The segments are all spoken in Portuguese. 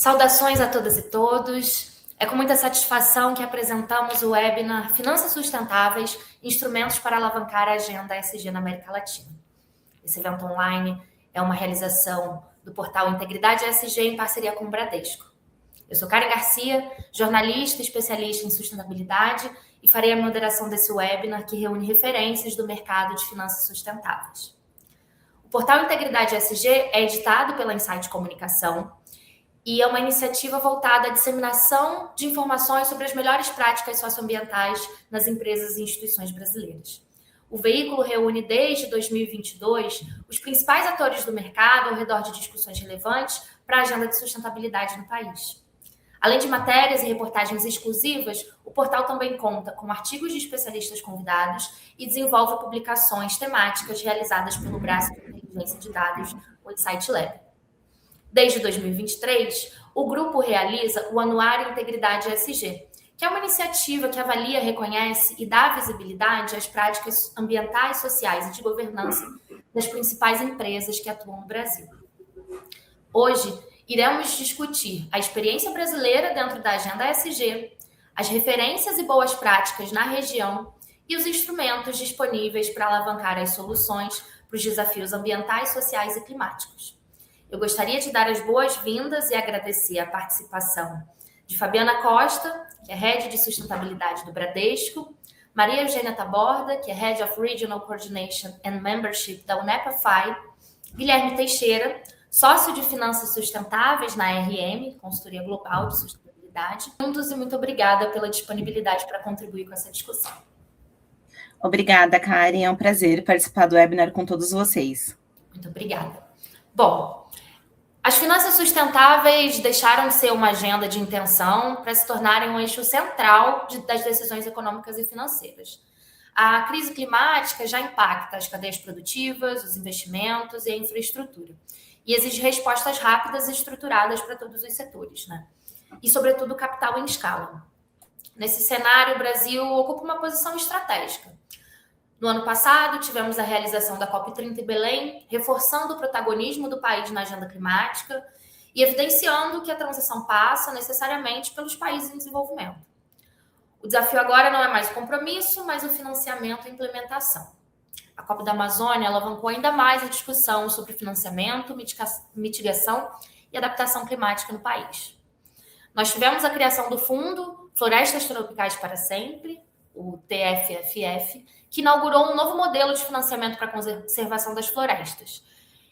Saudações a todas e todos. É com muita satisfação que apresentamos o webinar Finanças Sustentáveis, Instrumentos para Alavancar a Agenda ESG na América Latina. Esse evento online é uma realização do portal Integridade ESG em parceria com o Bradesco. Eu sou Karen Garcia, jornalista e especialista em sustentabilidade e farei a moderação desse webinar que reúne referências do mercado de finanças sustentáveis. O portal Integridade ESG é editado pela Insight Comunicação e é uma iniciativa voltada à disseminação de informações sobre as melhores práticas socioambientais nas empresas e instituições brasileiras. O veículo reúne desde 2022 os principais atores do mercado ao redor de discussões relevantes para a agenda de sustentabilidade no país. Além de matérias e reportagens exclusivas, o portal também conta com artigos de especialistas convidados e desenvolve publicações temáticas realizadas pelo braço de inteligência de dados, o Insight Lab. Desde 2023, o grupo realiza o Anuário Integridade ESG, que é uma iniciativa que avalia, reconhece e dá visibilidade às práticas ambientais, sociais e de governança das principais empresas que atuam no Brasil. Hoje, iremos discutir a experiência brasileira dentro da agenda ESG, as referências e boas práticas na região e os instrumentos disponíveis para alavancar as soluções para os desafios ambientais, sociais e climáticos. Eu gostaria de dar as boas-vindas e agradecer a participação de Fabiana Costa, que é Head de Sustentabilidade do Bradesco, Maria Eugênia Taborda, que é Head of Regional Coordination and Membership da UNEPA-FI, Guilherme Teixeira, sócio de Finanças Sustentáveis na RM, Consultoria Global de Sustentabilidade. E muito obrigada pela disponibilidade para contribuir com essa discussão. Obrigada, Karen. É um prazer participar do webinar com todos vocês. Muito obrigada. Bom, as finanças sustentáveis deixaram de ser uma agenda de intenção para se tornarem um eixo central das decisões econômicas e financeiras. A crise climática já impacta as cadeias produtivas, os investimentos e a infraestrutura, e exige respostas rápidas e estruturadas para todos os setores, né? E, sobretudo, capital em escala. Nesse cenário, o Brasil ocupa uma posição estratégica. No ano passado, tivemos a realização da COP30 em Belém, reforçando o protagonismo do país na agenda climática e evidenciando que a transição passa necessariamente pelos países em desenvolvimento. O desafio agora não é mais o compromisso, mas o financiamento e implementação. A COP da Amazônia alavancou ainda mais a discussão sobre financiamento, mitigação e adaptação climática no país. Nós tivemos a criação do Fundo Florestas Tropicais para Sempre, o TFFF, que inaugurou um novo modelo de financiamento para a conservação das florestas.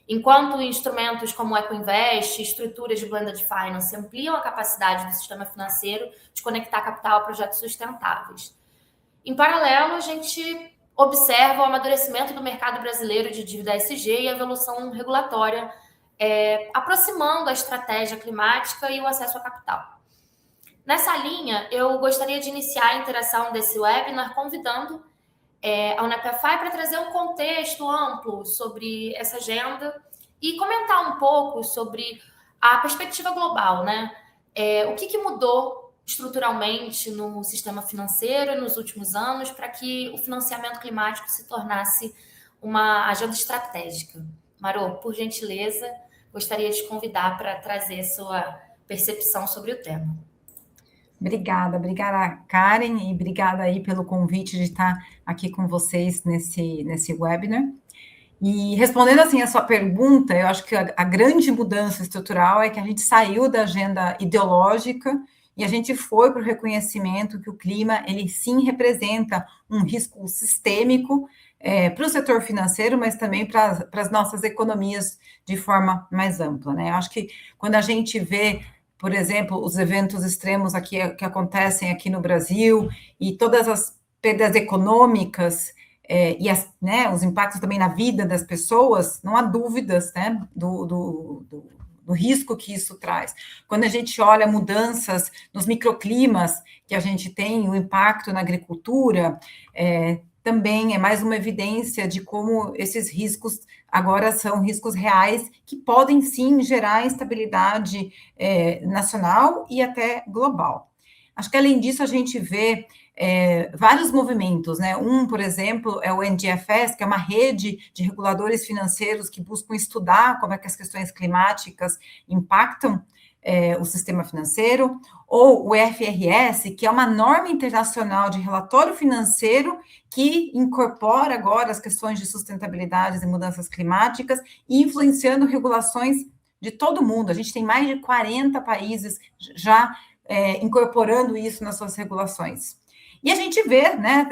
Enquanto instrumentos como o EcoInvest e estruturas de blended finance ampliam a capacidade do sistema financeiro de conectar capital a projetos sustentáveis. Em paralelo, a gente observa o amadurecimento do mercado brasileiro de dívida ESG e a evolução regulatória, aproximando a estratégia climática e o acesso a capital. Nessa linha, eu gostaria de iniciar a interação desse webinar convidando a UNEPA-FI para trazer um contexto amplo sobre essa agenda e comentar um pouco sobre a perspectiva global, né? O que mudou estruturalmente no sistema financeiro nos últimos anos para que o financiamento climático se tornasse uma agenda estratégica. Marô, por gentileza, gostaria de convidar para trazer sua percepção sobre o tema. Obrigada, Karen, e obrigada aí pelo convite de estar aqui com vocês nesse webinar. E respondendo assim a sua pergunta, eu acho que a grande mudança estrutural é que a gente saiu da agenda ideológica e a gente foi para o reconhecimento que o clima, ele sim representa um risco sistêmico para o setor financeiro, mas também para as nossas economias de forma mais ampla, né? Eu acho que quando a gente vê, por exemplo, os eventos extremos aqui que acontecem aqui no Brasil e todas as perdas econômicas e os impactos também na vida das pessoas, não há dúvidas, né, do risco que isso traz. Quando a gente olha mudanças nos microclimas que a gente tem, o impacto na agricultura, também é mais uma evidência de como esses riscos agora são riscos reais que podem sim gerar instabilidade nacional e até global. Acho que além disso a gente vê vários movimentos, né? Por exemplo, é o NGFS, que é uma rede de reguladores financeiros que buscam estudar como é que as questões climáticas impactam o sistema financeiro, ou o IFRS, que é uma norma internacional de relatório financeiro que incorpora agora as questões de sustentabilidade e mudanças climáticas, influenciando regulações de todo mundo. A gente tem mais de 40 países já incorporando isso nas suas regulações. E a gente vê, né,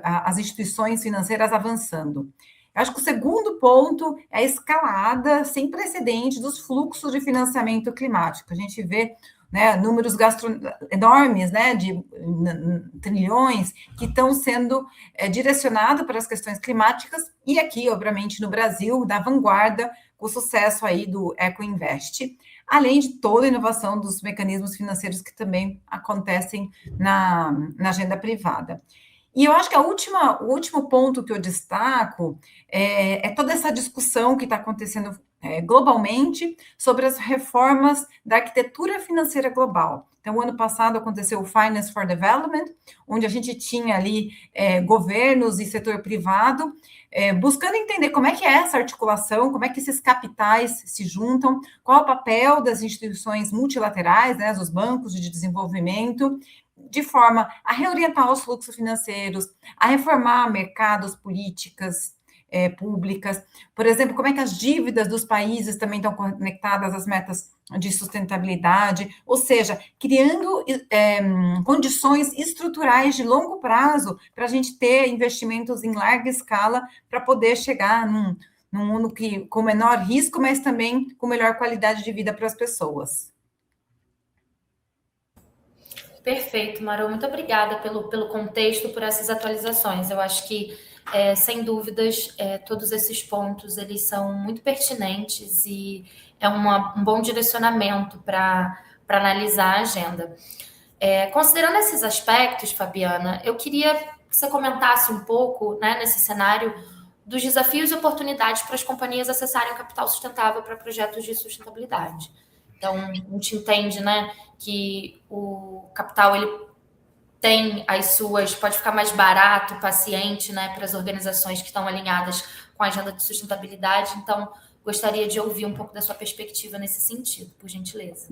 as instituições financeiras avançando. Eu acho que o segundo ponto é a escalada sem precedente dos fluxos de financiamento climático. A gente vê, né, números enormes, né, de trilhões que estão sendo direcionados para as questões climáticas, e aqui, obviamente, no Brasil, da vanguarda, com o sucesso aí do EcoInvest, além de toda a inovação dos mecanismos financeiros que também acontecem na agenda privada. E eu acho que o último ponto que eu destaco é toda essa discussão que está acontecendo globalmente sobre as reformas da arquitetura financeira global. Então, o ano passado aconteceu o Finance for Development, onde a gente tinha ali governos e setor privado buscando entender como é que é essa articulação, como é que esses capitais se juntam, qual é o papel das instituições multilaterais, né, dos bancos de desenvolvimento, de forma a reorientar os fluxos financeiros, a reformar mercados, políticas públicas. Por exemplo, como é que as dívidas dos países também estão conectadas às metas de sustentabilidade, ou seja, criando condições estruturais de longo prazo para a gente ter investimentos em larga escala para poder chegar num mundo com menor risco, mas também com melhor qualidade de vida para as pessoas. Perfeito, Marô. Muito obrigada pelo contexto, por essas atualizações. Eu acho que, sem dúvidas, todos esses pontos eles são muito pertinentes e é um bom direcionamento para analisar a agenda. Considerando esses aspectos, Fabiana, eu queria que você comentasse um pouco, né, nesse cenário, dos desafios e oportunidades para as companhias acessarem o capital sustentável para projetos de sustentabilidade. Então, a gente entende, né, que o capital ele tem pode ficar mais barato, paciente, né, para as organizações que estão alinhadas com a agenda de sustentabilidade. Então, gostaria de ouvir um pouco da sua perspectiva nesse sentido, por gentileza.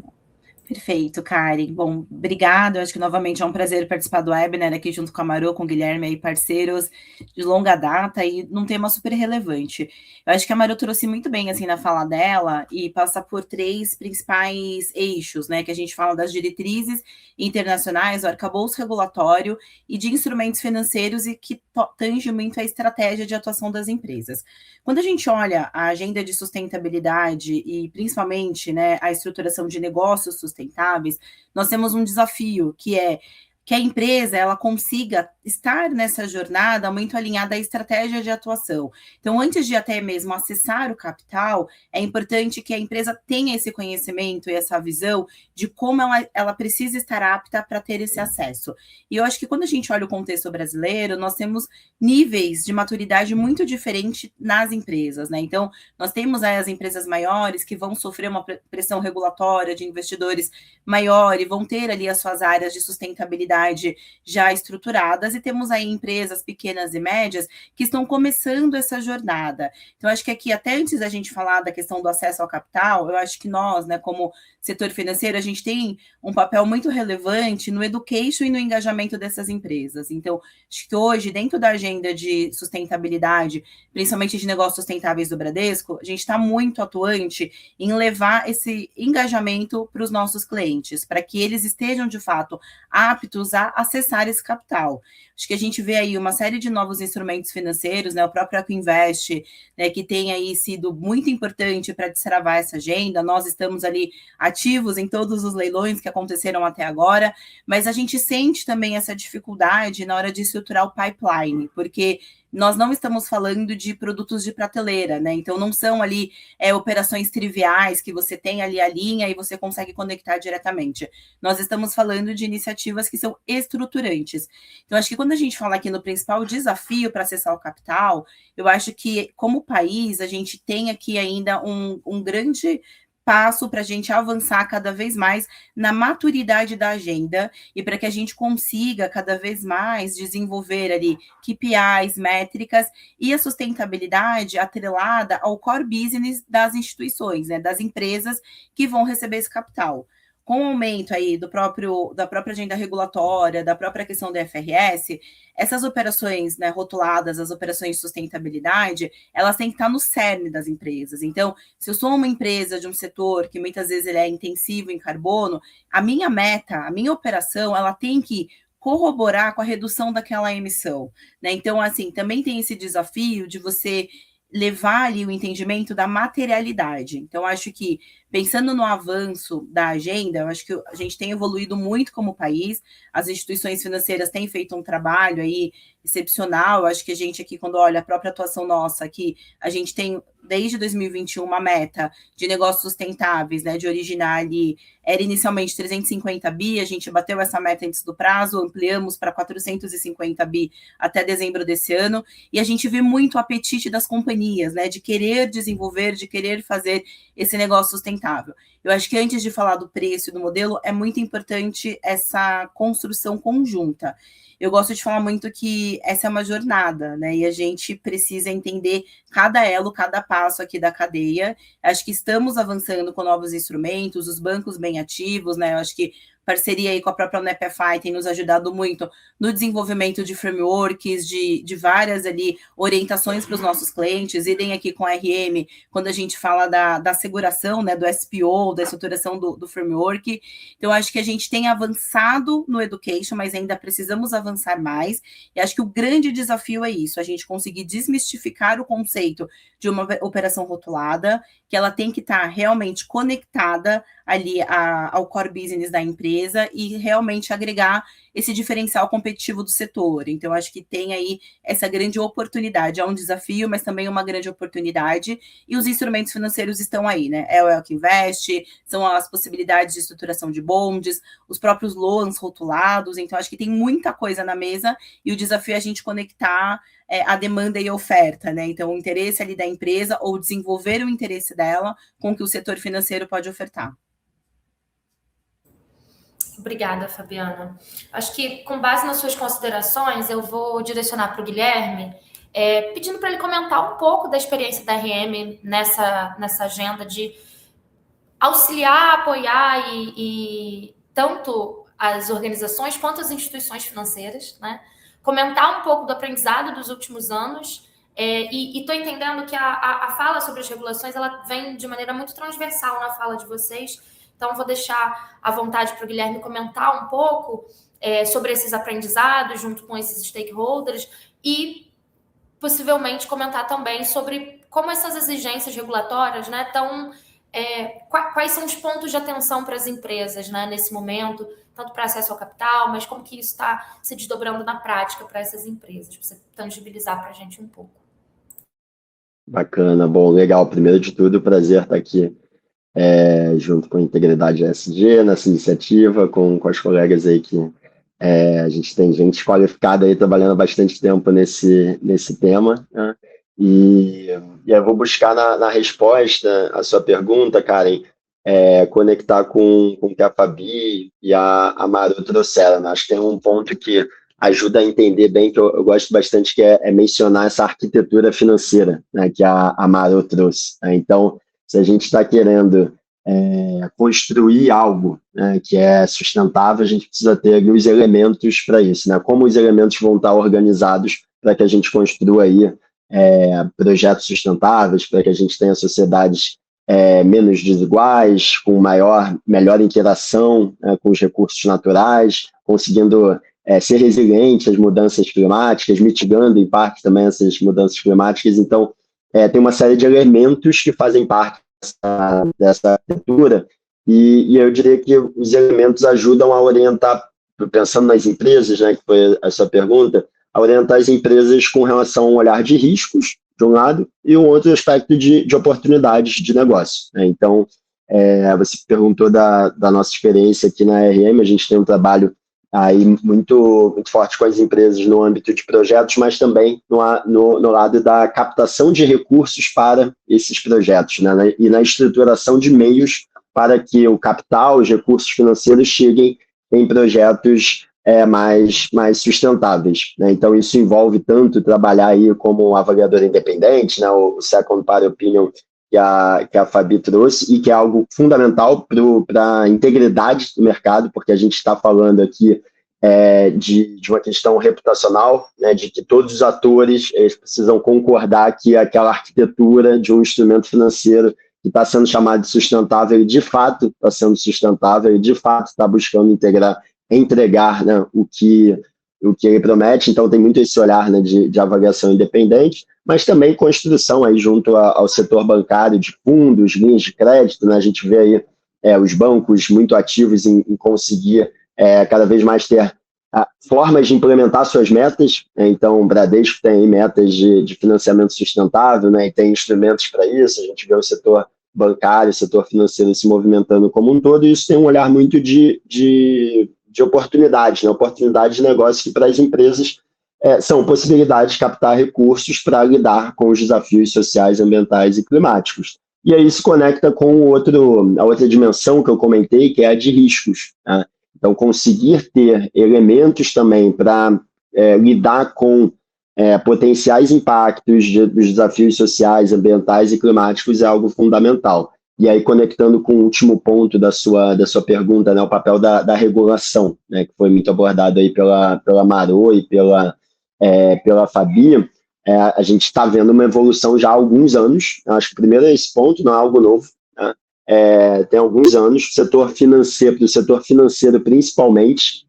Perfeito, Karen. Bom, obrigado. Eu acho que novamente é um prazer participar do webinar aqui junto com a Marô, com o Guilherme aí, parceiros de longa data e num tema super relevante. Eu acho que a Marô trouxe muito bem, assim, na fala dela e passa por 3 principais eixos, né, que a gente fala das diretrizes internacionais, o arcabouço regulatório e de instrumentos financeiros e que tange muito a estratégia de atuação das empresas. Quando a gente olha a agenda de sustentabilidade e principalmente, né, a estruturação de negócios sustentáveis, nós temos um desafio que é que a empresa ela consiga estar nessa jornada muito alinhada à estratégia de atuação. Então, antes de até mesmo acessar o capital, é importante que a empresa tenha esse conhecimento e essa visão de como ela precisa estar apta para ter esse acesso. E eu acho que quando a gente olha o contexto brasileiro, nós temos níveis de maturidade muito diferentes nas empresas, né? Então, nós temos as empresas maiores que vão sofrer uma pressão regulatória de investidores maior e vão ter ali as suas áreas de sustentabilidade já estruturadas, e temos aí empresas pequenas e médias que estão começando essa jornada. Então, acho que aqui, até antes da gente falar da questão do acesso ao capital, eu acho que nós, né, como setor financeiro, a gente tem um papel muito relevante no education e no engajamento dessas empresas. Então, acho que hoje, dentro da agenda de sustentabilidade, principalmente de negócios sustentáveis do Bradesco, a gente está muito atuante em levar esse engajamento para os nossos clientes, para que eles estejam, de fato, aptos a acessar esse capital. Acho que a gente vê aí uma série de novos instrumentos financeiros, né, o próprio EcoInvest, né, que tem aí sido muito importante para destravar essa agenda. Nós estamos ali ativos em todos os leilões que aconteceram até agora, mas a gente sente também essa dificuldade na hora de estruturar o pipeline, porque nós não estamos falando de produtos de prateleira, né? Então, não são ali operações triviais que você tem ali a linha e você consegue conectar diretamente. Nós estamos falando de iniciativas que são estruturantes. Então, acho que quando a gente fala aqui no principal desafio para acessar o capital, eu acho que, como país, a gente tem aqui ainda um grande passo para a gente avançar cada vez mais na maturidade da agenda e para que a gente consiga cada vez mais desenvolver ali KPIs, métricas e a sustentabilidade atrelada ao core business das instituições, né, das empresas que vão receber esse capital. Com o aumento aí da própria agenda regulatória, da própria questão do IFRS, essas operações, né, rotuladas, as operações de sustentabilidade, elas têm que estar no cerne das empresas. Então, se eu sou uma empresa de um setor que muitas vezes ele é intensivo em carbono, a minha meta, a minha operação, ela tem que corroborar com a redução daquela emissão, né? Então, assim, também tem esse desafio de você levar ali o entendimento da materialidade. Então, acho que, pensando no avanço da agenda, eu acho que a gente tem evoluído muito como país, as instituições financeiras têm feito um trabalho aí excepcional, eu acho que a gente aqui, quando olha a própria atuação nossa aqui, a gente tem, desde 2021, uma meta de negócios sustentáveis, né, de originar ali, era inicialmente 350 bi, a gente bateu essa meta antes do prazo, ampliamos para 450 bi até dezembro desse ano, e a gente vê muito o apetite das companhias, né, de querer desenvolver, de querer fazer esse negócio sustentável. Eu acho que antes de falar do preço e do modelo, é muito importante essa construção conjunta. Eu gosto de falar muito que essa é uma jornada, né? E a gente precisa entender cada elo, cada passo aqui da cadeia. Acho que estamos avançando com novos instrumentos, os bancos bem ativos, né? Eu acho que parceria aí com a própria UNEP-FI tem nos ajudado muito no desenvolvimento de frameworks, de várias ali orientações para os nossos clientes, idem aqui com a RM, quando a gente fala da asseguração, né, do SPO, da estruturação do framework. Então, acho que a gente tem avançado no education, mas ainda precisamos avançar mais, e acho que o grande desafio é isso, a gente conseguir desmistificar o conceito de uma operação rotulada, que ela tem que estar realmente conectada ali ao core business da empresa e realmente agregar esse diferencial competitivo do setor. Então, acho que tem aí essa grande oportunidade. É um desafio, mas também uma grande oportunidade. E os instrumentos financeiros estão aí, né? É o Elk Invest, são as possibilidades de estruturação de bonds, os próprios loans rotulados. Então, acho que tem muita coisa na mesa e o desafio é a gente conectar a demanda e a oferta, né? Então, o interesse ali da empresa ou desenvolver o interesse dela com o que o setor financeiro pode ofertar. Obrigada, Fabiana. Acho que, com base nas suas considerações, eu vou direcionar para o Guilherme, pedindo para ele comentar um pouco da experiência da RM nessa agenda de auxiliar, apoiar e tanto as organizações quanto as instituições financeiras, né? Comentar um pouco do aprendizado dos últimos anos, e estou entendendo que a fala sobre as regulações ela vem de maneira muito transversal na fala de vocês. Então, vou deixar à vontade para o Guilherme comentar um pouco sobre esses aprendizados junto com esses stakeholders e, possivelmente, comentar também sobre como essas exigências regulatórias, né, quais são os pontos de atenção para as empresas, né, nesse momento, tanto para acesso ao capital, mas como que isso está se desdobrando na prática para essas empresas, para você tangibilizar para a gente um pouco. Bacana, bom, legal. Primeiro de tudo, prazer estar aqui junto com a Integridade ESG, nessa iniciativa, com as colegas aí que a gente tem gente qualificada aí trabalhando há bastante tempo nesse tema, né? E eu vou buscar na resposta a sua pergunta, Karen, conectar com o que a Fabi e a Maru trouxeram, né? Acho que tem um ponto que ajuda a entender bem, que eu gosto bastante, que é mencionar essa arquitetura financeira, né, que a Maru trouxe, né? Então, se a gente está querendo construir algo, né, que é sustentável, a gente precisa ter os elementos para isso, né? Como os elementos vão estar organizados para que a gente construa aí projetos sustentáveis, para que a gente tenha sociedades menos desiguais, com melhor interação com os recursos naturais, conseguindo ser resiliente às mudanças climáticas, mitigando em parte também essas mudanças climáticas. Então, tem uma série de elementos que fazem parte dessa arquitetura, e eu diria que os elementos ajudam a orientar, pensando nas empresas, né, que foi a sua pergunta, a orientar as empresas com relação a um olhar de riscos, de um lado, e um outro aspecto de oportunidades de negócio, né? Então, você perguntou da nossa experiência aqui na RM, a gente tem um trabalho aí muito, muito forte com as empresas no âmbito de projetos, mas também no lado da captação de recursos para esses projetos, né? E na estruturação de meios para que o capital, os recursos financeiros cheguem em projetos mais sustentáveis, né? Então, isso envolve tanto trabalhar aí como um avaliador independente, né? O Second Party Opinion que a Fabi trouxe, e que é algo fundamental para a integridade do mercado, porque a gente está falando aqui de uma questão reputacional, né, de que todos os atores eles precisam concordar que aquela arquitetura de um instrumento financeiro que está sendo chamado de sustentável, de fato está sendo sustentável, e de fato está buscando entregar, né, o que ele promete. Então tem muito esse olhar, né, de avaliação independente, mas também construção aí junto ao setor bancário de fundos, linhas de crédito, né? A gente vê aí os bancos muito ativos em conseguir cada vez mais ter formas de implementar suas metas, né? Então o Bradesco tem metas de financiamento sustentável, né? E tem instrumentos para isso. A gente vê o setor bancário, o setor financeiro se movimentando como um todo, e isso tem um olhar muito de oportunidade, né? Oportunidade de negócio que para as empresas são possibilidades de captar recursos para lidar com os desafios sociais, ambientais e climáticos. E aí se conecta com a outra dimensão que eu comentei, que é a de riscos, né? Então, conseguir ter elementos também para lidar com potenciais impactos dos desafios sociais, ambientais e climáticos é algo fundamental. E aí, conectando com o último ponto da sua pergunta, né, o papel da regulação, né, que foi muito abordado aí pela Marô e pela Fabi, a gente está vendo uma evolução já há alguns anos. Acho que primeiro esse ponto não é algo novo, né? Tem alguns anos, para o setor financeiro principalmente,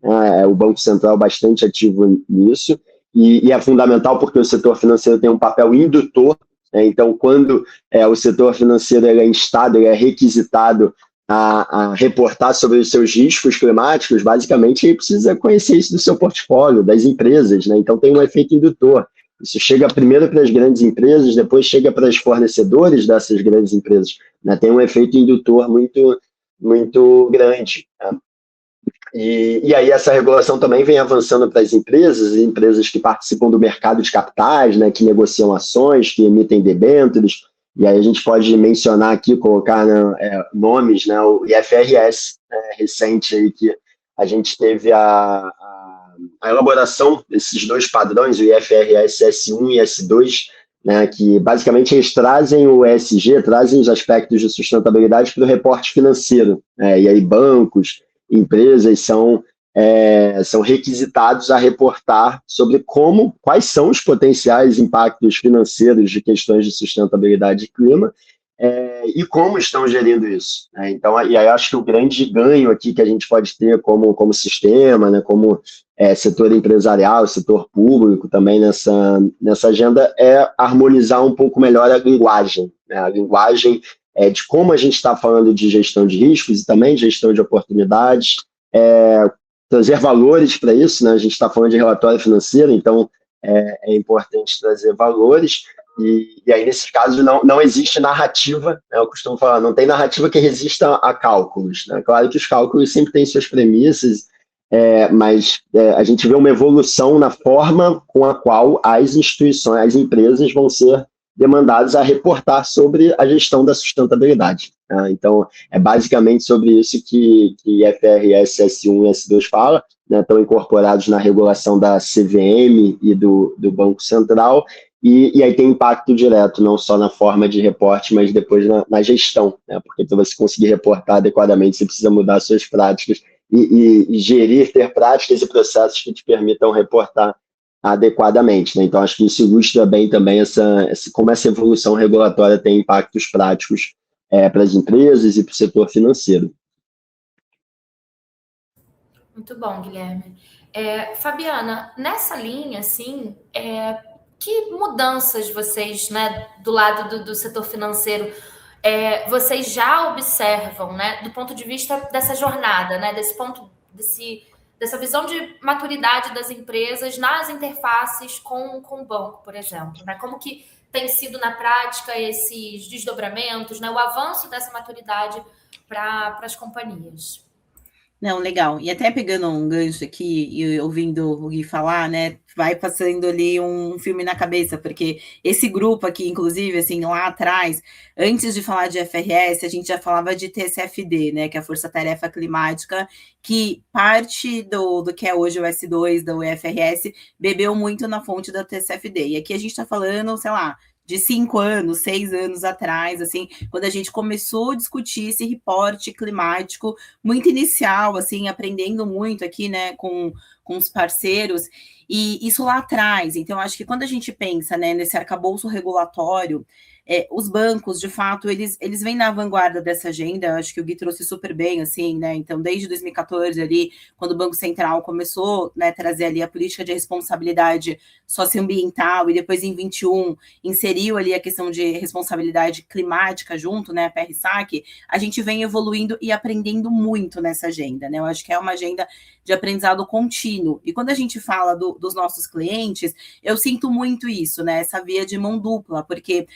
o Banco Central bastante ativo nisso, e é fundamental porque o setor financeiro tem um papel indutor, né? Então, quando o setor financeiro é instado, ele é requisitado a reportar sobre os seus riscos climáticos, basicamente ele precisa conhecer isso do seu portfólio, das empresas, né? Então tem um efeito indutor. Isso chega primeiro para as grandes empresas, depois chega para os fornecedores dessas grandes empresas, né? Tem um efeito indutor muito, muito grande, né? E aí essa regulação também vem avançando para as empresas que participam do mercado de capitais, né, que negociam ações, que emitem debêntures. E aí a gente pode mencionar aqui, colocar, né, nomes, né, o IFRS, recente, aí, que a gente teve a elaboração desses dois padrões, o IFRS S1 e S2, né, que basicamente eles trazem o ESG, trazem os aspectos de sustentabilidade para o reporte financeiro, né, e aí bancos, empresas são requisitados a reportar sobre quais são os potenciais impactos financeiros de questões de sustentabilidade e clima, e como estão gerindo isso, né? Então, e aí acho que o grande ganho aqui que a gente pode ter como sistema, né, como setor empresarial, setor público também nessa agenda, é harmonizar um pouco melhor a linguagem, né? A linguagem de como a gente está falando de gestão de riscos e também gestão de oportunidades, trazer valores para isso, né? A gente está falando de relatório financeiro, então é importante trazer valores, e aí nesses casos não existe narrativa, né? Eu costumo falar, não tem narrativa que resista a cálculos, né? Claro que os cálculos sempre têm suas premissas, mas a gente vê uma evolução na forma com a qual as instituições, as empresas vão ser demandados a reportar sobre a gestão da sustentabilidade, né? Então, é basicamente sobre isso que IFRS S1 e S2 fala, né? Estão incorporados na regulação da CVM e do Banco Central, e aí tem impacto direto, não só na forma de reporte, mas depois na gestão, né? Porque para você conseguir reportar adequadamente, você precisa mudar suas práticas e gerir, ter práticas e processos que te permitam reportar adequadamente, né? Então, acho que isso ilustra bem também como essa evolução regulatória tem impactos práticos para as empresas e para o setor financeiro. Muito bom, Guilherme. Fabiana, nessa linha, assim, que mudanças vocês, né, do lado do setor financeiro, vocês já observam, né, do ponto de vista dessa jornada, né, dessa visão de maturidade das empresas nas interfaces com o banco, por exemplo, né? Como que tem sido na prática esses desdobramentos, né? O avanço dessa maturidade para as companhias? Não, legal. E até pegando um gancho aqui e ouvindo o Gui falar, né, vai passando ali um filme na cabeça, porque esse grupo aqui, inclusive, assim, lá atrás, antes de falar de FRS, a gente já falava de TCFD, né, que é a Força Tarefa Climática, que parte do que é hoje o S2 da UFRS bebeu muito na fonte da TCFD. E aqui a gente está falando, sei lá, de 5 anos, 6 anos atrás, assim, quando a gente começou a discutir esse reporte climático muito inicial, assim, aprendendo muito aqui, né, com os parceiros, e isso lá atrás. Então, acho que quando a gente pensa, né, nesse arcabouço regulatório, os bancos, de fato, eles vêm na vanguarda dessa agenda, acho que o Gui trouxe super bem, assim, né, então, desde 2014 ali, quando o Banco Central começou, né, a trazer ali a política de responsabilidade socioambiental, e depois em 21 inseriu ali a questão de responsabilidade climática junto, né, a PRSAC, a gente vem evoluindo e aprendendo muito nessa agenda, né? Eu acho que é uma agenda de aprendizado contínuo. E quando a gente fala dos nossos clientes, eu sinto muito isso, né? Essa via de mão dupla, porque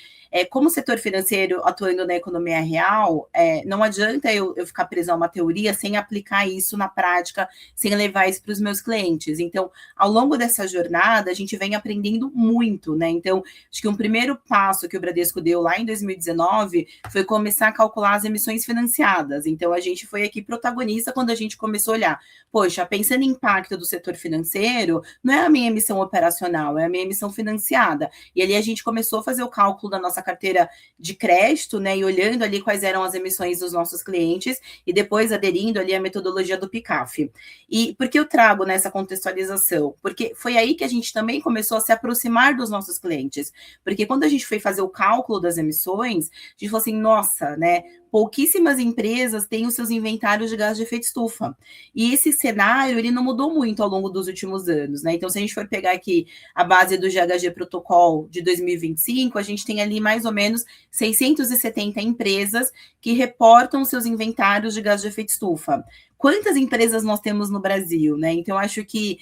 como setor financeiro atuando na economia real, não adianta eu ficar presa a uma teoria sem aplicar isso na prática, sem levar isso para os meus clientes. Então, ao longo dessa jornada, a gente vem aprendendo muito, né? Então, acho que um primeiro passo que o Bradesco deu lá em 2019 foi começar a calcular as emissões financiadas. Então, a gente foi aqui protagonista quando a gente começou a olhar, poxa, pensando em impacto do setor financeiro, não é a minha emissão operacional, é a minha emissão financiada. E ali a gente começou a fazer o cálculo da nossa carteira de crédito, né, e olhando ali quais eram as emissões dos nossos clientes, e depois aderindo ali à metodologia do PICAF. E por que eu trago nessa contextualização? Porque foi aí que a gente também começou a se aproximar dos nossos clientes. Porque quando a gente foi fazer o cálculo das emissões, a gente falou assim, nossa, né, pouquíssimas empresas têm os seus inventários de gás de efeito estufa. E esse cenário, ele não mudou muito ao longo dos últimos anos, né? Então, se a gente for pegar aqui a base do GHG Protocol de 2025, a gente tem ali mais ou menos 670 empresas que reportam seus inventários de gás de efeito estufa. Quantas empresas nós temos no Brasil, né? Então, acho que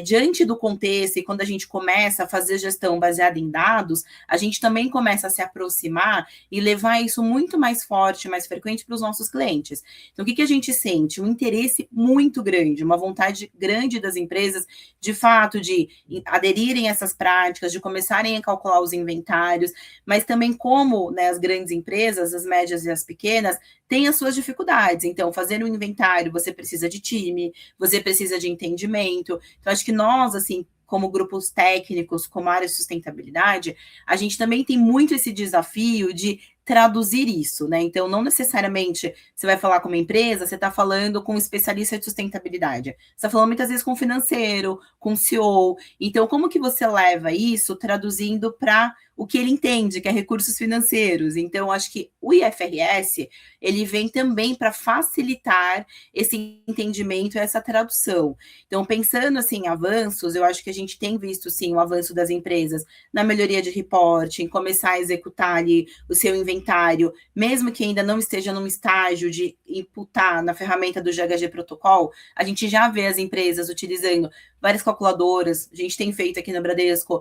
diante do contexto e quando a gente começa a fazer gestão baseada em dados, a gente também começa a se aproximar e levar isso muito mais forte, mais frequente para os nossos clientes. Então, o que a gente sente? Um interesse muito grande, uma vontade grande das empresas, de fato, de aderirem a essas práticas, de começarem a calcular os inventários, mas também como, né, as grandes empresas, as médias e as pequenas, têm as suas dificuldades. Então, fazer um inventário, você precisa de time, você precisa de entendimento. Então, acho que nós, assim, como grupos técnicos, como área de sustentabilidade, a gente também tem muito esse desafio de traduzir isso, né? Então, não necessariamente você vai falar com uma empresa, você está falando com um especialista de sustentabilidade. Você está falando muitas vezes com um financeiro, com um CEO. Então, como que você leva isso traduzindo para o que ele entende, que é recursos financeiros? Então, acho que o IFRS, ele vem também para facilitar esse entendimento, essa tradução. Então, pensando assim em avanços, eu acho que a gente tem visto, sim, o avanço das empresas na melhoria de reporting, começar a executar ali o seu inventário, mesmo que ainda não esteja num estágio de imputar na ferramenta do GHG Protocol, a gente já vê as empresas utilizando várias calculadoras. A gente tem feito aqui no Bradesco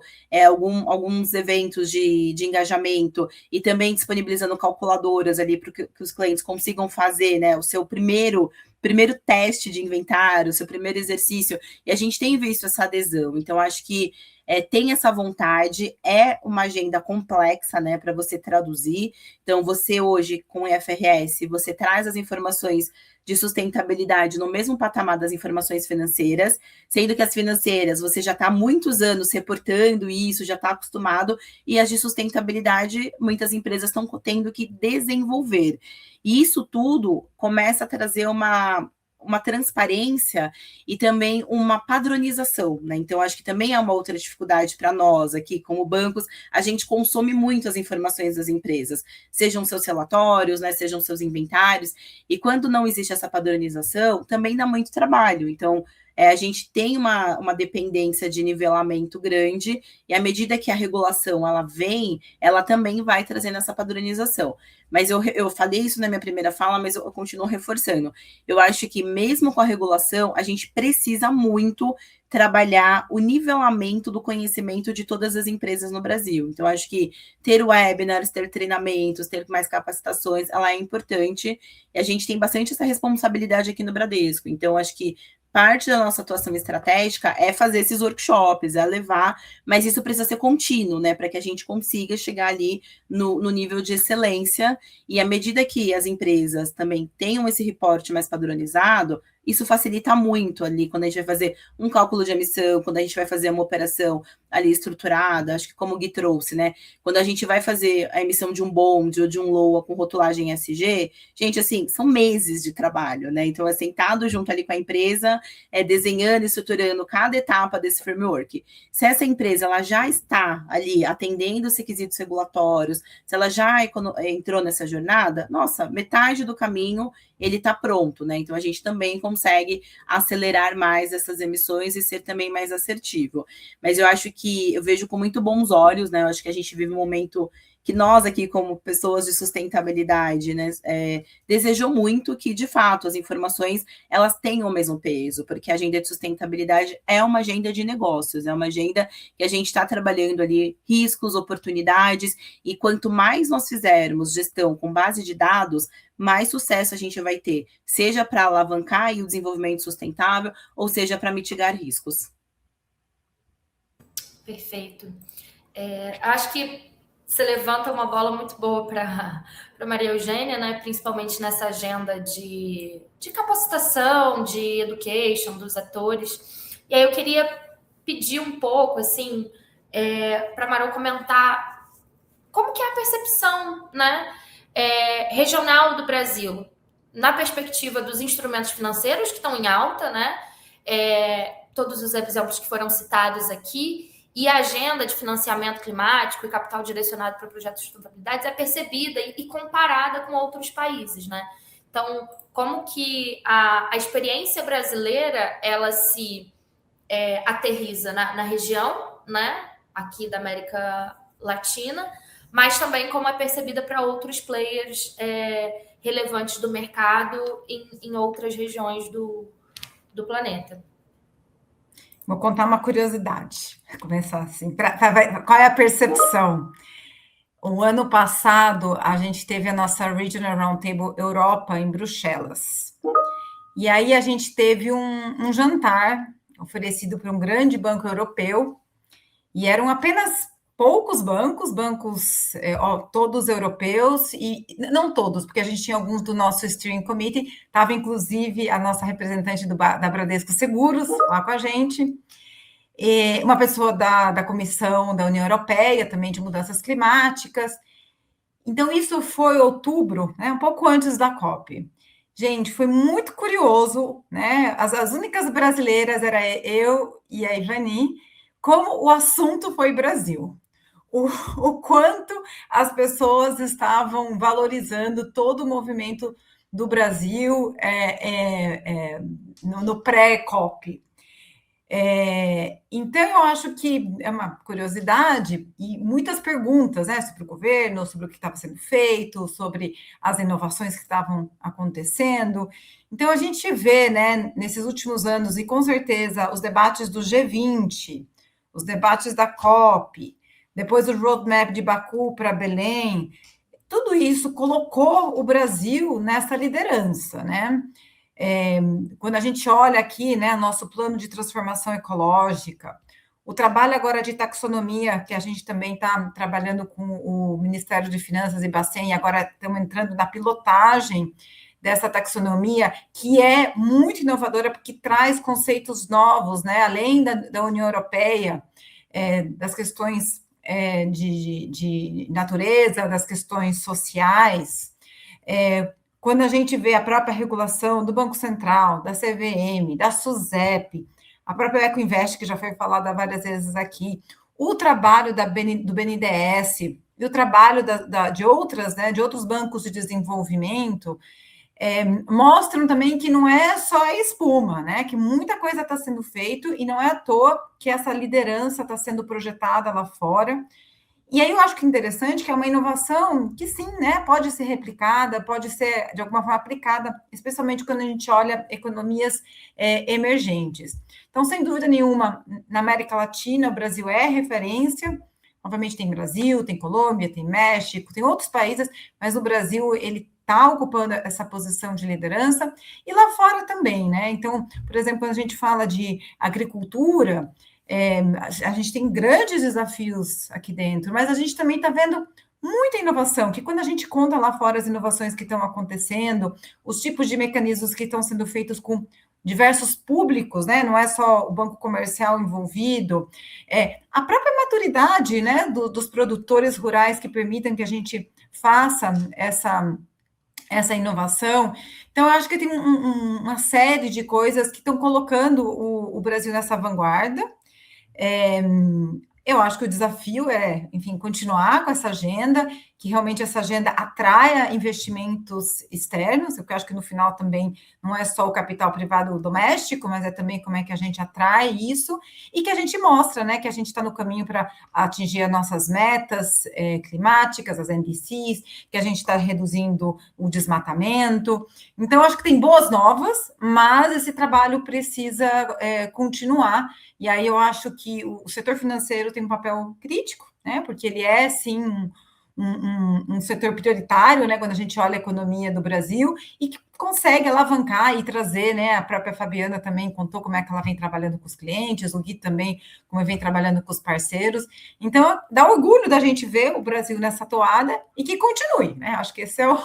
alguns eventos de engajamento e também disponibilizando calculadoras ali para que os clientes consigam fazer, né, o seu primeiro teste de inventário, o seu primeiro exercício, e a gente tem visto essa adesão. Então, acho que tem essa vontade, é uma agenda complexa, né, para você traduzir. Então, você hoje, com o IFRS, você traz as informações de sustentabilidade no mesmo patamar das informações financeiras, sendo que as financeiras, você já está há muitos anos reportando isso, já está acostumado, e as de sustentabilidade, muitas empresas estão tendo que desenvolver. E isso tudo começa a trazer uma transparência e também uma padronização, né? Então, acho que também é uma outra dificuldade para nós aqui, como bancos, a gente consome muito as informações das empresas, sejam seus relatórios, né, sejam seus inventários, e quando não existe essa padronização, também dá muito trabalho. Então, a gente tem uma dependência de nivelamento grande, e à medida que a regulação ela vem, ela também vai trazendo essa padronização. Mas eu falei isso na minha primeira fala, mas eu continuo reforçando. Eu acho que mesmo com a regulação, a gente precisa muito trabalhar o nivelamento do conhecimento de todas as empresas no Brasil. Então, acho que ter webinars, ter treinamentos, ter mais capacitações, ela é importante, e a gente tem bastante essa responsabilidade aqui no Bradesco. Então, acho que parte da nossa atuação estratégica é fazer esses workshops, é levar, mas isso precisa ser contínuo, né, para que a gente consiga chegar ali no nível de excelência, e à medida que as empresas também tenham esse reporte mais padronizado, isso facilita muito ali, quando a gente vai fazer um cálculo de emissão, quando a gente vai fazer uma operação ali estruturada, acho que como o Gui trouxe, né, quando a gente vai fazer a emissão de um bond ou de um LOA com rotulagem SG, gente, assim, são meses de trabalho, né, então é sentado junto ali com a empresa, desenhando e estruturando cada etapa desse framework. Se essa empresa ela já está ali atendendo os requisitos regulatórios, se ela já entrou nessa jornada, nossa, metade do caminho ele está pronto, né? Então a gente também consegue acelerar mais essas emissões e ser também mais assertivo. Mas eu acho que eu vejo com muito bons olhos, né? Eu acho que a gente vive um momento que nós aqui, como pessoas de sustentabilidade, né, desejou muito que, de fato, as informações, elas tenham o mesmo peso, porque a agenda de sustentabilidade é uma agenda de negócios, é uma agenda que a gente está trabalhando ali riscos, oportunidades, e quanto mais nós fizermos gestão com base de dados, mais sucesso a gente vai ter, seja para alavancar o desenvolvimento sustentável, ou seja para mitigar riscos. Perfeito. Acho que você levanta uma bola muito boa para Maria Eugênia, né? Principalmente nessa agenda de capacitação, de education dos atores. E aí eu queria pedir um pouco, assim, para a Marô comentar como que é a percepção, né, regional do Brasil, na perspectiva dos instrumentos financeiros que estão em alta, né? Todos os exemplos que foram citados aqui, e a agenda de financiamento climático e capital direcionado para projetos de sustentabilidade é percebida e comparada com outros países, né? Então, como que a experiência brasileira, ela se aterriza na região, né, aqui da América Latina, mas também como é percebida para outros players relevantes do mercado em outras regiões do planeta. Vou contar uma curiosidade. Vou começar assim. Qual é a percepção? O ano passado, a gente teve a nossa Regional Roundtable Europa em Bruxelas. E aí a gente teve um jantar oferecido por um grande banco europeu, e eram apenas poucos bancos, todos europeus, e não todos, porque a gente tinha alguns do nosso Steering Committee, estava inclusive a nossa representante da Bradesco Seguros lá com a gente, e uma pessoa da Comissão da União Europeia, também de mudanças climáticas. Então, isso foi outubro, né, um pouco antes da COP. Gente, foi muito curioso, né? As únicas brasileiras era eu e a Ivani, como o assunto foi Brasil. O quanto as pessoas estavam valorizando todo o movimento do Brasil no pré-COP. Então, eu acho que é uma curiosidade e muitas perguntas, né, sobre o governo, sobre o que estava sendo feito, sobre as inovações que estavam acontecendo. Então, a gente vê, né, nesses últimos anos, e com certeza os debates do G20, os debates da COP, depois o roadmap de Baku para Belém, tudo isso colocou o Brasil nessa liderança, né? Quando a gente olha aqui, né, nosso plano de transformação ecológica, o trabalho agora de taxonomia, que a gente também está trabalhando com o Ministério de Finanças e Bacen, e agora estamos entrando na pilotagem dessa taxonomia, que é muito inovadora, porque traz conceitos novos, né, além da União Europeia, das questões de natureza, das questões sociais. Quando a gente vê a própria regulação do Banco Central, da CVM, da SUSEP, a própria Ecoinvest, que já foi falada várias vezes aqui, o trabalho do BNDES e o trabalho de outros bancos de desenvolvimento, mostram também que não é só espuma, né? Que muita coisa está sendo feita e não é à toa que essa liderança está sendo projetada lá fora. E aí eu acho que é interessante que é uma inovação que sim, né, pode ser replicada, pode ser de alguma forma aplicada, especialmente quando a gente olha economias emergentes. Então, sem dúvida nenhuma, na América Latina, o Brasil é referência. Obviamente tem Brasil, tem Colômbia, tem México, tem outros países, mas o Brasil, ele está ocupando essa posição de liderança, e lá fora também, né? Então, por exemplo, quando a gente fala de agricultura, a gente tem grandes desafios aqui dentro, mas a gente também está vendo muita inovação, que quando a gente conta lá fora as inovações que estão acontecendo, os tipos de mecanismos que estão sendo feitos com diversos públicos, né? Não é só o banco comercial envolvido, a própria maturidade, né, dos produtores rurais que permitem que a gente faça essa inovação. Então, eu acho que tem uma série de coisas que estão colocando o Brasil nessa vanguarda. Eu acho que o desafio é, enfim, continuar com essa agenda, que realmente essa agenda atraia investimentos externos, porque eu acho que no final também não é só o capital privado doméstico, mas é também como é que a gente atrai isso, e que a gente mostra, né, que a gente está no caminho para atingir as nossas metas climáticas, as NDCs, que a gente está reduzindo o desmatamento. Então, eu acho que tem boas novas, mas esse trabalho precisa continuar. E aí eu acho que o setor financeiro tem um papel crítico, né? Porque ele é, sim, um setor prioritário, né? Quando a gente olha a economia do Brasil, e que consegue alavancar e trazer, né? A própria Fabiana também contou como é que ela vem trabalhando com os clientes, o Gui também, como vem trabalhando com os parceiros. Então, dá orgulho da gente ver o Brasil nessa toada e que continue, né? Acho que esse é o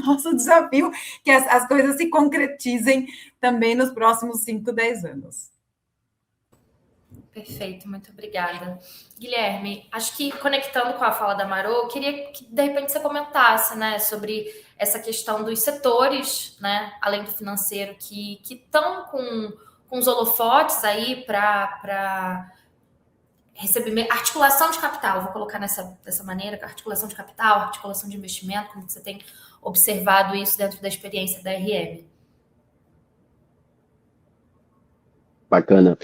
nosso desafio, que as coisas se concretizem também nos próximos 5, 10 anos. Perfeito, muito obrigada. Guilherme, acho que conectando com a fala da Marô, eu queria que de repente você comentasse, né, sobre essa questão dos setores, né, além do financeiro, que estão com os holofotes aí para receber articulação de capital, vou colocar dessa maneira, articulação de capital, articulação de investimento, como você tem observado isso dentro da experiência da RM. Bacana.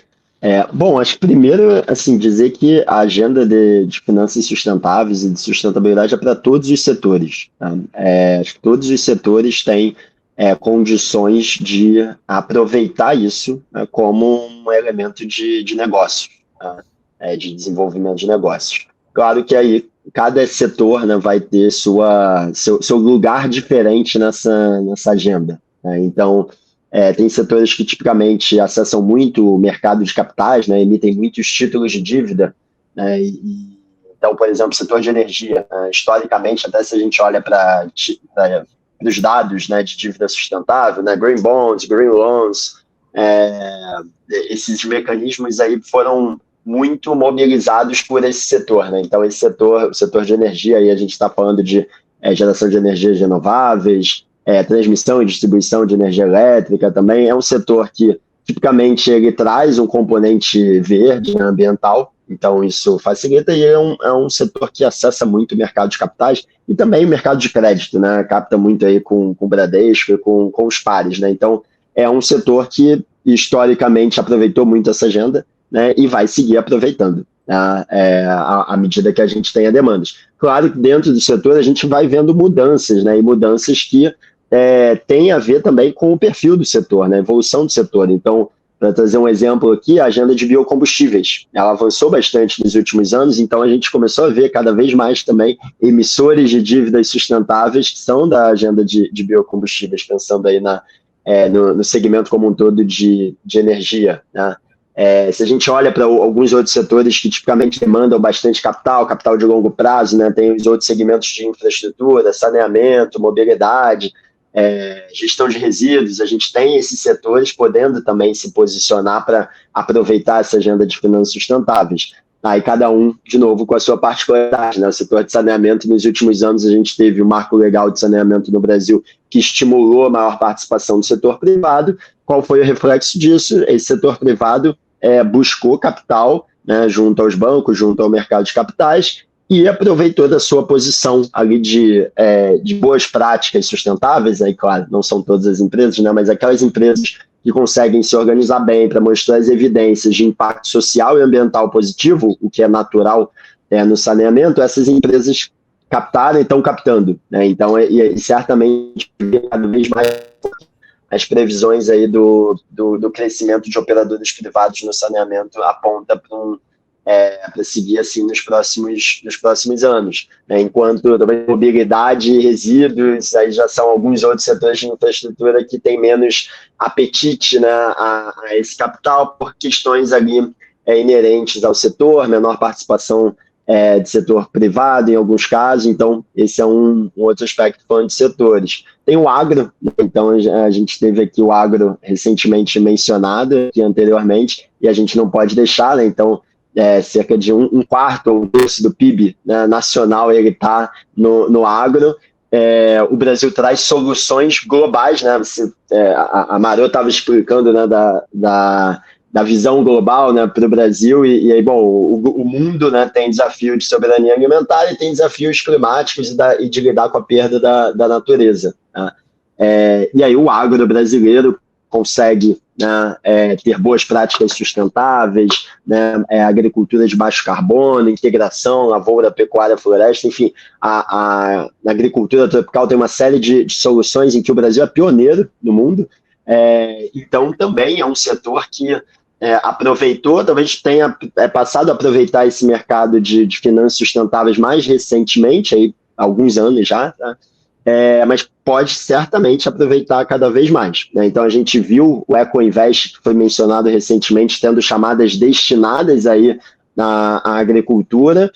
Bom, acho que primeiro, assim, dizer que a agenda de finanças sustentáveis e de sustentabilidade é para todos os setores. Tá? Acho que todos os setores têm condições de aproveitar isso, né, como um elemento de negócio, tá? De desenvolvimento de negócios. Claro que aí cada setor, né, vai ter seu lugar diferente nessa agenda, né? Então, tem setores que tipicamente acessam muito o mercado de capitais, né, emitem muitos títulos de dívida, né, então, por exemplo, o setor de energia, historicamente, até se a gente olha para os dados, né, de dívida sustentável, né, green bonds, green loans, esses mecanismos aí foram muito mobilizados por esse setor, né? Então, esse setor, o setor de energia, aí a gente está falando de geração de energias renováveis, transmissão e distribuição de energia elétrica também, é um setor que, tipicamente, ele traz um componente verde, né, ambiental, então isso facilita, e é um setor que acessa muito o mercado de capitais e também o mercado de crédito, né, capta muito aí com o Bradesco e com os pares, né, então é um setor que, historicamente, aproveitou muito essa agenda, né, e vai seguir aproveitando, à medida que a gente tenha demandas. Claro que dentro do setor a gente vai vendo mudanças, né, e mudanças que tem a ver também com o perfil do setor, né, a evolução do setor. Então, para trazer um exemplo aqui, a agenda de biocombustíveis, ela avançou bastante nos últimos anos, então a gente começou a ver cada vez mais também emissores de dívidas sustentáveis que são da agenda de biocombustíveis, pensando aí no segmento como um todo de energia, né. Se a gente olha para alguns outros setores que tipicamente demandam bastante capital de longo prazo, né, tem os outros segmentos de infraestrutura, saneamento, mobilidade, gestão de resíduos, a gente tem esses setores podendo também se posicionar para aproveitar essa agenda de finanças sustentáveis. Aí cada um, de novo, com a sua particularidade, né? O setor de saneamento, nos últimos anos, a gente teve o marco legal de saneamento no Brasil que estimulou a maior participação do setor privado. Qual foi o reflexo disso? Esse setor privado buscou capital, né, junto aos bancos, junto ao mercado de capitais, e aproveitou da sua posição ali de boas práticas sustentáveis, aí claro, não são todas as empresas, né, mas aquelas empresas que conseguem se organizar bem para mostrar as evidências de impacto social e ambiental positivo, o que é natural no saneamento, essas empresas captaram e estão captando, né? Então, e certamente, cada vez mais as previsões aí do crescimento de operadores privados no saneamento aponta para seguir assim nos próximos anos, né? Enquanto também mobilidade e resíduos aí já são alguns outros setores de infraestrutura que têm menos apetite, né, a esse capital por questões ali inerentes ao setor, menor participação de setor privado em alguns casos. Então esse é um outro aspecto falando de setores. Tem o agro, então a gente teve aqui o agro recentemente mencionado aqui anteriormente, e a gente não pode deixar, né? Então cerca de um quarto ou um terço do PIB, né, nacional, ele está no agro. O Brasil traz soluções globais, né? A Marô estava explicando, né, da visão global, né, para o Brasil, e aí, bom, o mundo, né, tem desafio de soberania alimentar e tem desafios climáticos e de lidar com a perda da natureza, né? E aí o agro brasileiro consegue, né, ter boas práticas sustentáveis, né, agricultura de baixo carbono, integração, lavoura, pecuária, floresta, enfim, a agricultura tropical tem uma série de soluções em que o Brasil é pioneiro no mundo. Então também é um setor que aproveitou, talvez tenha passado a aproveitar esse mercado de finanças sustentáveis mais recentemente, aí, há alguns anos já, tá? Mas pode certamente aproveitar cada vez mais, né? Então a gente viu o EcoInvest, que foi mencionado recentemente, tendo chamadas destinadas aí à agricultura,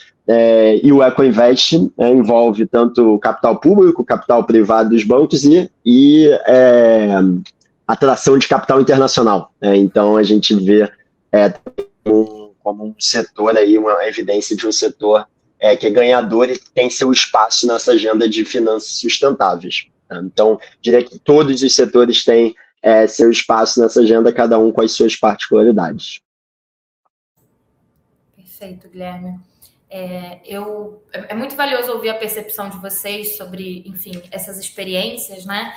e o EcoInvest envolve tanto capital público, capital privado dos bancos e atração de capital internacional, né? Então a gente vê como um setor aí, uma evidência de um setor que é ganhador e tem seu espaço nessa agenda de finanças sustentáveis, né? Então diria que todos os setores têm seu espaço nessa agenda, cada um com as suas particularidades. Perfeito, Guilherme. É muito valioso ouvir a percepção de vocês sobre, enfim, essas experiências, né?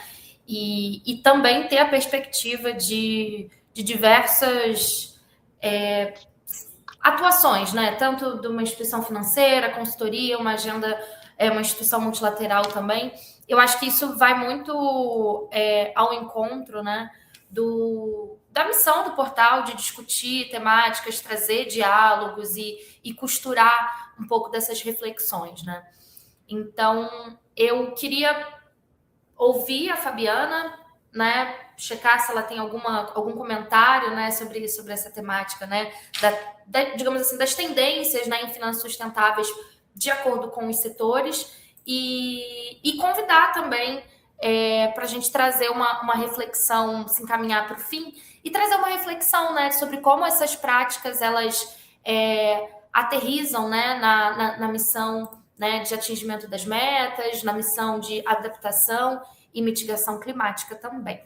E também ter a perspectiva de diversas atuações, né? Tanto de uma instituição financeira, consultoria, uma agenda, uma instituição multilateral também. Eu acho que isso vai muito ao encontro, né, da missão do portal de discutir temáticas, trazer diálogos e costurar um pouco dessas reflexões, né? Então, eu queria ouvir a Fabiana, né, checar se ela tem algum comentário, né, sobre essa temática, né, digamos assim, das tendências, né, em finanças sustentáveis de acordo com os setores, e convidar também para a gente trazer uma reflexão, se encaminhar para o fim, e trazer uma reflexão, né, sobre como essas práticas elas aterrizam, né, na missão, né, de atingimento das metas, na missão de adaptação e mitigação climática também.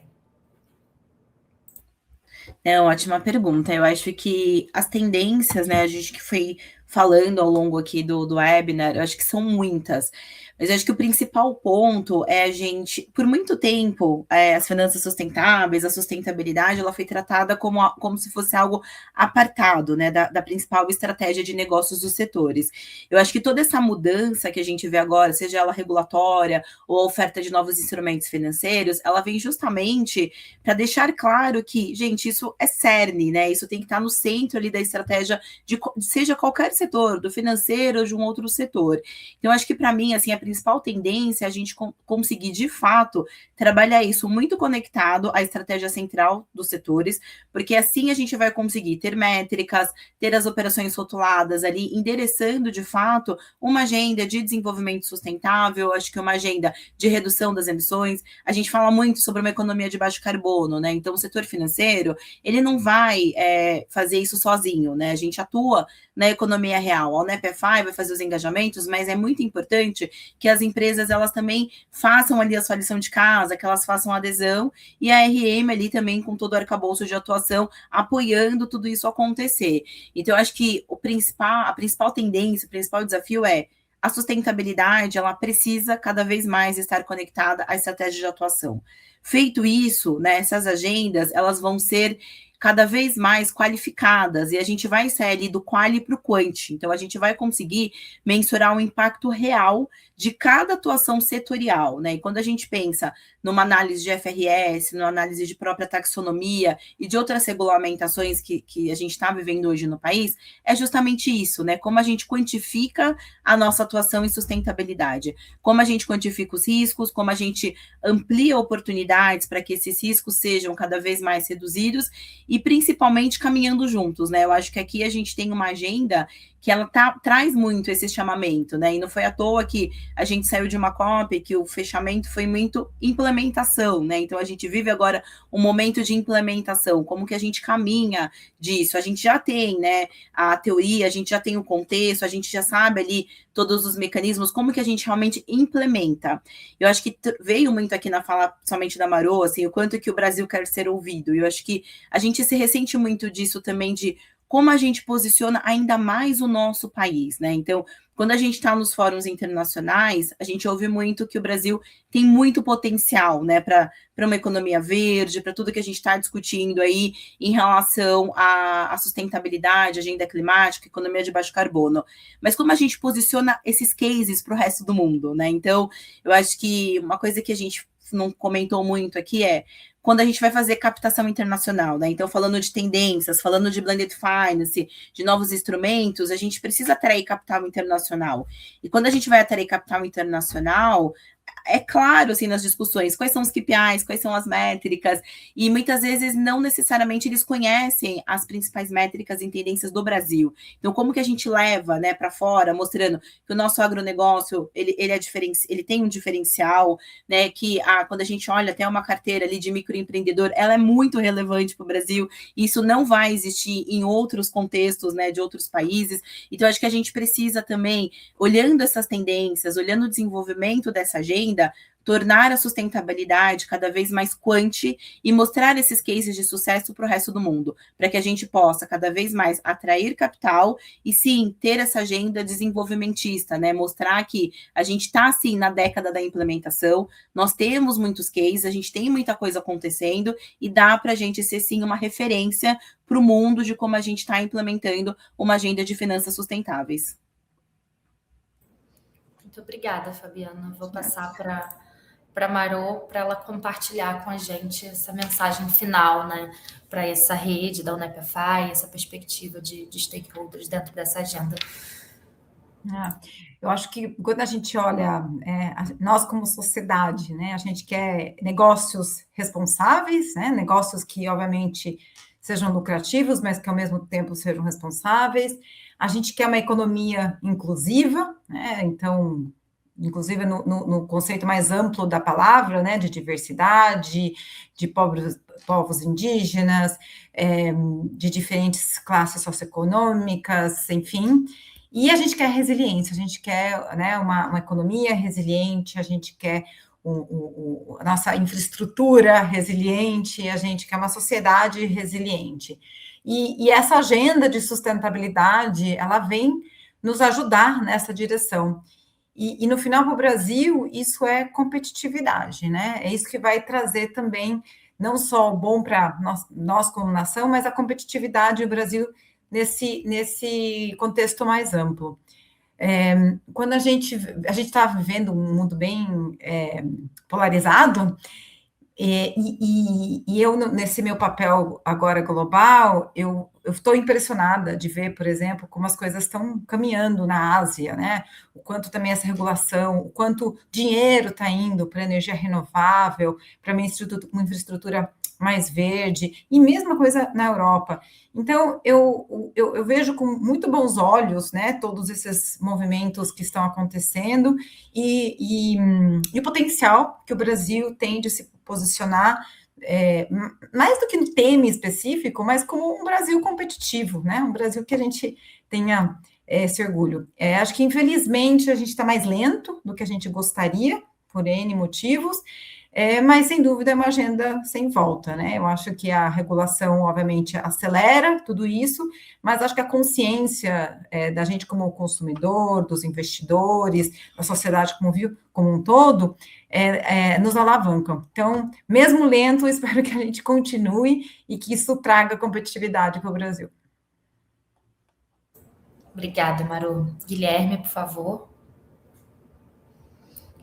Ótima pergunta. Eu acho que as tendências, né, a gente que foi falando ao longo aqui do webinar, eu acho que são muitas. Mas eu acho que o principal ponto é a gente, por muito tempo, as finanças sustentáveis, a sustentabilidade, ela foi tratada como se fosse algo apartado, né, da principal estratégia de negócios dos setores. Eu acho que toda essa mudança que a gente vê agora, seja ela regulatória ou a oferta de novos instrumentos financeiros, ela vem justamente para deixar claro que, gente, isso é cerne, né? Isso tem que estar no centro ali da estratégia de seja qualquer setor, do financeiro ou de um outro setor. Então, acho que para mim, assim, a principal tendência é a gente conseguir, de fato, trabalhar isso muito conectado à estratégia central dos setores, porque assim a gente vai conseguir ter métricas, ter as operações rotuladas ali, endereçando, de fato, uma agenda de desenvolvimento sustentável, acho que uma agenda de redução das emissões. A gente fala muito sobre uma economia de baixo carbono, né? Então, o setor financeiro, ele não vai fazer isso sozinho, né? A gente atua na economia real. A UNEP-FI vai fazer os engajamentos, mas é muito importante que as empresas elas também façam ali a sua lição de casa, que elas façam adesão, e a RM ali também com todo o arcabouço de atuação apoiando tudo isso acontecer. Então, eu acho que a principal tendência, o principal desafio é a sustentabilidade, ela precisa cada vez mais estar conectada à estratégia de atuação. Feito isso, né, essas agendas, elas vão ser cada vez mais qualificadas, e a gente vai sair ali do quali para o quanti. Então, a gente vai conseguir mensurar o impacto real de cada atuação setorial, né? E quando a gente pensa numa análise de FRS, numa análise de própria taxonomia e de outras regulamentações que a gente está vivendo hoje no país, é justamente isso, né? Como a gente quantifica a nossa atuação em sustentabilidade, como a gente quantifica os riscos, como a gente amplia oportunidades para que esses riscos sejam cada vez mais reduzidos e principalmente caminhando juntos, né? Eu acho que aqui a gente tem uma agenda que ela traz muito esse chamamento, né? E não foi à toa que a gente saiu de uma COP, que o fechamento foi muito implementação, né? Então a gente vive agora um momento de implementação, como que a gente caminha disso? A gente já tem, né, a teoria, a gente já tem o contexto, a gente já sabe ali todos os mecanismos, como que a gente realmente implementa. Eu acho que veio muito aqui na fala somente da Marô, assim, o quanto que o Brasil quer ser ouvido. E eu acho que a gente se ressente muito disso também, de como a gente posiciona ainda mais o nosso país, né? Então, quando a gente está nos fóruns internacionais, a gente ouve muito que o Brasil tem muito potencial, né, para uma economia verde, para tudo que a gente está discutindo aí em relação à sustentabilidade, agenda climática, economia de baixo carbono. Mas como a gente posiciona esses cases para o resto do mundo, né? Então, eu acho que uma coisa que a gente não comentou muito aqui é quando a gente vai fazer captação internacional, né? Então, falando de tendências, falando de blended finance, de novos instrumentos, a gente precisa atrair capital internacional. E quando a gente vai atrair capital internacional, é claro, assim, nas discussões, quais são os KPIs, quais são as métricas, e muitas vezes não necessariamente eles conhecem as principais métricas e tendências do Brasil. Então, como que a gente leva, né, para fora, mostrando que o nosso agronegócio, ele tem um diferencial, né, que quando a gente olha até uma carteira ali de microempreendedor, ela é muito relevante para o Brasil, e isso não vai existir em outros contextos, né, de outros países. Então, acho que a gente precisa também, olhando essas tendências, olhando o desenvolvimento dessa agenda, tornar a sustentabilidade cada vez mais quanti e mostrar esses cases de sucesso para o resto do mundo, para que a gente possa cada vez mais atrair capital e sim ter essa agenda desenvolvimentista, né? Mostrar que a gente está sim na década da implementação, nós temos muitos cases, a gente tem muita coisa acontecendo e dá para a gente ser sim uma referência para o mundo de como a gente está implementando uma agenda de finanças sustentáveis. Muito obrigada, Fabiana. Vou passar para a Marô, para ela compartilhar com a gente essa mensagem final, né, para essa rede da UNEP-FI, essa perspectiva de stakeholders dentro dessa agenda. Eu acho que quando a gente olha, nós como sociedade, né, a gente quer negócios responsáveis, né, negócios que, obviamente, sejam lucrativos, mas que, ao mesmo tempo, sejam responsáveis. A gente quer uma economia inclusiva, né, então, inclusive no conceito mais amplo da palavra, né, de diversidade, de povos indígenas, de diferentes classes socioeconômicas, enfim. E a gente quer resiliência, a gente quer, né, uma economia resiliente, a gente quer a nossa infraestrutura resiliente, a gente quer uma sociedade resiliente. E essa agenda de sustentabilidade, ela vem nos ajudar nessa direção. E no final, para o Brasil, isso é competitividade, né? É isso que vai trazer também, não só o bom para nós como nação, mas a competitividade do Brasil nesse contexto mais amplo. Quando a gente está vivendo um mundo bem polarizado, e eu, nesse meu papel agora global, eu estou impressionada de ver, por exemplo, como as coisas estão caminhando na Ásia, né? O quanto também essa regulação, o quanto dinheiro está indo para energia renovável, para uma infraestrutura mais verde, e mesma coisa na Europa. Então, eu vejo com muito bons olhos, né, todos esses movimentos que estão acontecendo e o potencial que o Brasil tem de se posicionar mais do que no tema específico, mas como um Brasil competitivo, né? Um Brasil que a gente tenha esse orgulho. Acho que, infelizmente, a gente está mais lento do que a gente gostaria, por N motivos, mas, sem dúvida, é uma agenda sem volta, né? Eu acho que a regulação, obviamente, acelera tudo isso, mas acho que a consciência da gente como consumidor, dos investidores, da sociedade como um todo, nos alavancam. Então, mesmo lento, espero que a gente continue e que isso traga competitividade para o Brasil. Obrigada, Maru. Guilherme, por favor.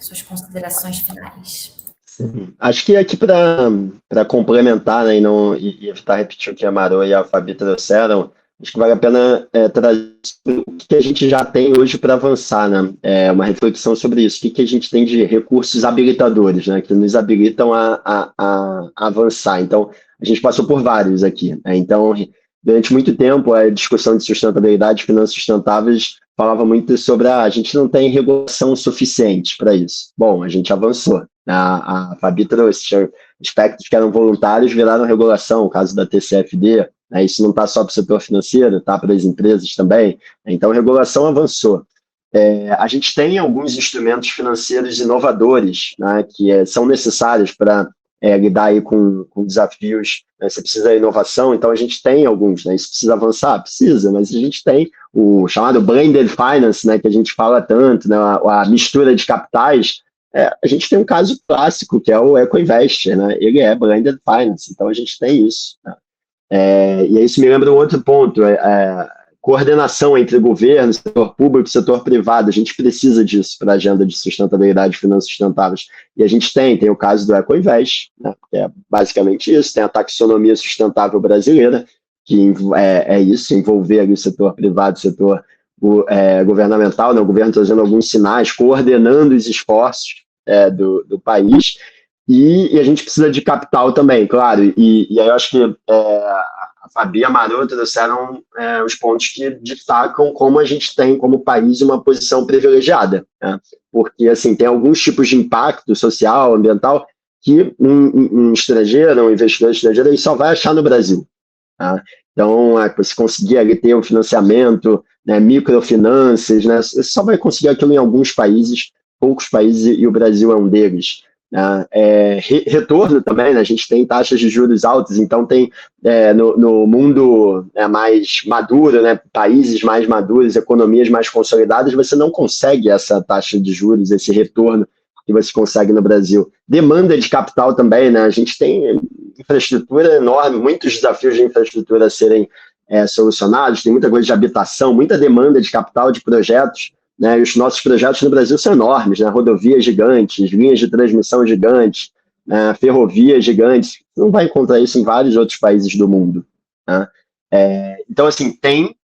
Suas considerações finais. Sim. Acho que aqui para complementar, né, e evitar repetir o que a Maru e a Fabi trouxeram, acho que vale a pena trazer o que a gente já tem hoje para avançar, né? Uma reflexão sobre isso. O que a gente tem de recursos habilitadores, né, que nos habilitam a avançar. Então, a gente passou por vários aqui, né? Então, durante muito tempo, a discussão de sustentabilidade e finanças sustentáveis falava muito sobre a gente não tem regulação suficiente para isso. Bom, a gente avançou. A Fabi trouxe aspectos que eram voluntários viraram regulação, o caso da TCFD, né? Isso não está só para o setor financeiro, está para as empresas também. Então, a regulação avançou. A gente tem alguns instrumentos financeiros inovadores, né, que são necessários para lidar aí com desafios, né? Você precisa de inovação, então a gente tem alguns, né? Isso precisa avançar? Precisa, mas a gente tem o chamado blended finance, né, que a gente fala tanto, né, a mistura de capitais. A gente tem um caso clássico, que é o EcoInvest, né? Ele é blended finance, então a gente tem isso, né? E isso me lembra um outro ponto, coordenação entre governo, setor público e setor privado. A gente precisa disso para a agenda de sustentabilidade e finanças sustentáveis. E a gente tem o caso do EcoInvest, né, que é basicamente isso, tem a taxonomia sustentável brasileira, que é isso, envolver ali o setor privado, o setor governamental, né, o governo trazendo alguns sinais, coordenando os esforços do país, e a gente precisa de capital também, claro, e aí eu acho que a Fabi e a Maru trouxeram os pontos que destacam como a gente tem como país uma posição privilegiada, né? Porque assim, tem alguns tipos de impacto social, ambiental, que um estrangeiro, um investidor estrangeiro, ele só vai achar no Brasil, tá? Então, você conseguir ali ter um financiamento, né, microfinanças, né, você só vai conseguir aquilo em alguns países, poucos países, e o Brasil é um deles. Retorno também, né? A gente tem taxas de juros altas, então tem no mundo mais maduro, né, países mais maduros, economias mais consolidadas, você não consegue essa taxa de juros, esse retorno que você consegue no Brasil. Demanda de capital também, né? A gente tem infraestrutura enorme, muitos desafios de infraestrutura a serem solucionados, tem muita coisa de habitação, muita demanda de capital, de projetos, né? E os nossos projetos no Brasil são enormes, né? Rodovias gigantes, linhas de transmissão gigantes, ferrovias gigantes. Você não vai encontrar isso em vários outros países do mundo, né? Então, assim, tem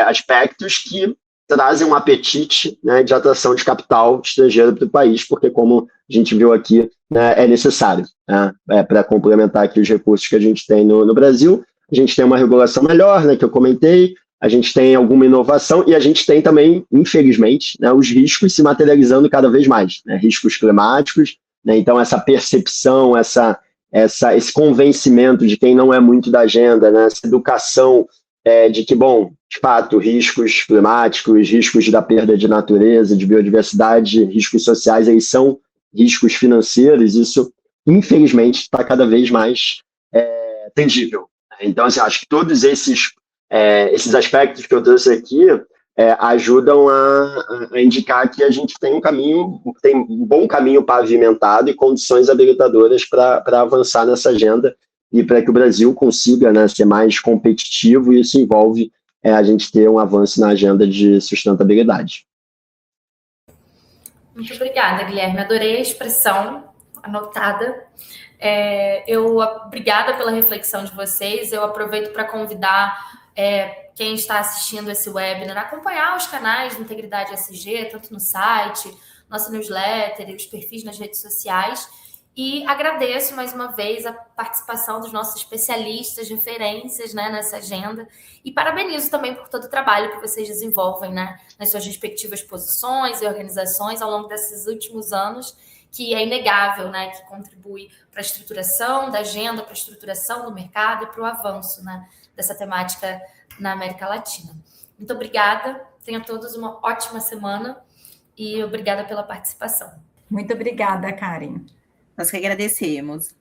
aspectos que trazem um apetite, né, de atração de capital estrangeiro para o país, porque, como a gente viu aqui, né, é necessário, né, para complementar aqui os recursos que a gente tem no Brasil. A gente tem uma regulação melhor, né, que eu comentei, a gente tem alguma inovação e a gente tem também, infelizmente, né, os riscos se materializando cada vez mais, né, riscos climáticos, né, então essa percepção, esse convencimento de quem não é muito da agenda, né, essa educação de que, bom, de fato, riscos climáticos, riscos da perda de natureza, de biodiversidade, riscos sociais, eles são riscos financeiros, isso, infelizmente, está cada vez mais tangível. Então, assim, acho que todos esses aspectos que eu trouxe aqui ajudam a indicar que a gente tem um bom caminho pavimentado e condições habilitadoras para avançar nessa agenda e para que o Brasil consiga, né, ser mais competitivo, e isso envolve a gente ter um avanço na agenda de sustentabilidade. Muito obrigada, Guilherme. Adorei a expressão anotada. Obrigada pela reflexão de vocês. Eu aproveito para convidar quem está assistindo esse webinar a acompanhar os canais do Integridade SG, tanto no site, nossa newsletter e os perfis nas redes sociais. E agradeço mais uma vez a participação dos nossos especialistas, referências, né, nessa agenda. E parabenizo também por todo o trabalho que vocês desenvolvem, né, nas suas respectivas posições e organizações ao longo desses últimos anos, que é inegável, né, que contribui para a estruturação da agenda, para a estruturação do mercado e para o avanço, né, dessa temática na América Latina. Muito obrigada, tenham todos uma ótima semana e obrigada pela participação. Muito obrigada, Karen. Nós que agradecemos.